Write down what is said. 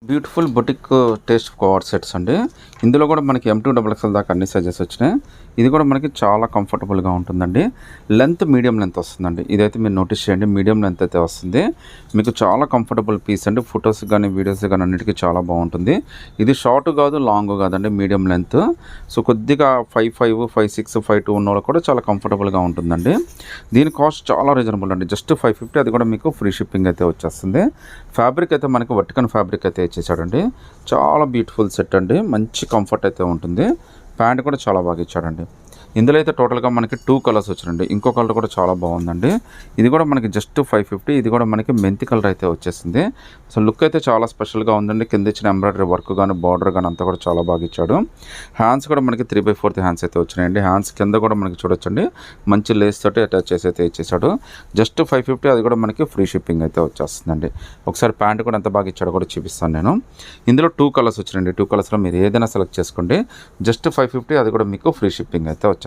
Beautiful boutique taste cover sets అండి. ఇందులో కూడా మనకి M2 XXL దాకా అన్ని సైజెస్ వచ్చినాయి. ఇది కూడా మనకి చాలా కంఫర్టబుల్గా ఉంటుందండి. లెంత్ మీడియం లెంత్ వస్తుందండి. ఇదైతే మీరు నోటీస్ చేయండి, మీడియం లెంత్ అయితే వస్తుంది. మీకు చాలా కంఫర్టబుల్ పీస్ అండి. ఫొటోస్ కానీ వీడియోస్ కానీ అన్నిటికీ చాలా బాగుంటుంది. ఇది షార్ట్ కాదు, లాంగ్ కాదండి, మీడియం లెంత్. సో కొద్దిగా 5'5", 5'6", 5'2" ఉన్న వాళ్ళకి కూడా చాలా కంఫర్టబుల్గా ఉంటుందండి. దీని కాస్ట్ చాలా రీజనబుల్ అండి, జస్ట్ 550. అది కూడా మీకు ఫ్రీ షిప్పింగ్ అయితే వచ్చేస్తుంది. ఫ్యాబ్రిక్ అయితే మనకి వర్టికన్ ఫ్యాబ్రిక్ అయితే ఇచ్చేసాడండి. చాలా బ్యూటిఫుల్ సెట్ అండి, మంచి కంఫర్ట్ అయితే ఉంటుంది. ప్యాంట్ కూడా చాలా బాగా ఇచ్చాడండి. ఇందులో అయితే టోటల్గా మనకి 2 కలర్స్ వచ్చినండి. ఇంకో కలర్ కూడా చాలా బాగుందండి. ఇది కూడా మనకి జస్ట్ 550. ఇది కూడా మనకి మెంతి కలర్ అయితే వచ్చేసింది. సో లుక్ అయితే చాలా స్పెషల్గా ఉందండి. కింద ఇచ్చిన ఎంబ్రాయిడరీ వర్క్ కానీ బార్డర్ కానీ అంతా కూడా చాలా బాగా ఇచ్చాడు. హ్యాండ్స్ కూడా మనకి 3/4 హ్యాండ్స్ అయితే వచ్చినాయండి. హ్యాండ్స్ కింద కూడా మనకి చూడొచ్చండి, మంచి లేస్ తోటి అటాచ్ చేసి అయితే ఇచ్చేసాడు. జస్ట్ 550. అది కూడా మనకి ఫ్రీ షిప్పింగ్ అయితే వచ్చేస్తుందండి. ఒకసారి ప్యాంట్ కూడా ఎంత బాగా ఇచ్చాడో కూడా చూపిస్తాను నేను. ఇందులో 2 కలర్స్ వచ్చినాయండి. 2 కలర్స్లో మీరు ఏదైనా సెలెక్ట్ చేసుకోండి. జస్ట్ 550. అది కూడా మీకు ఫ్రీ షిప్పింగ్ అయితే వచ్చేస్తుందండి.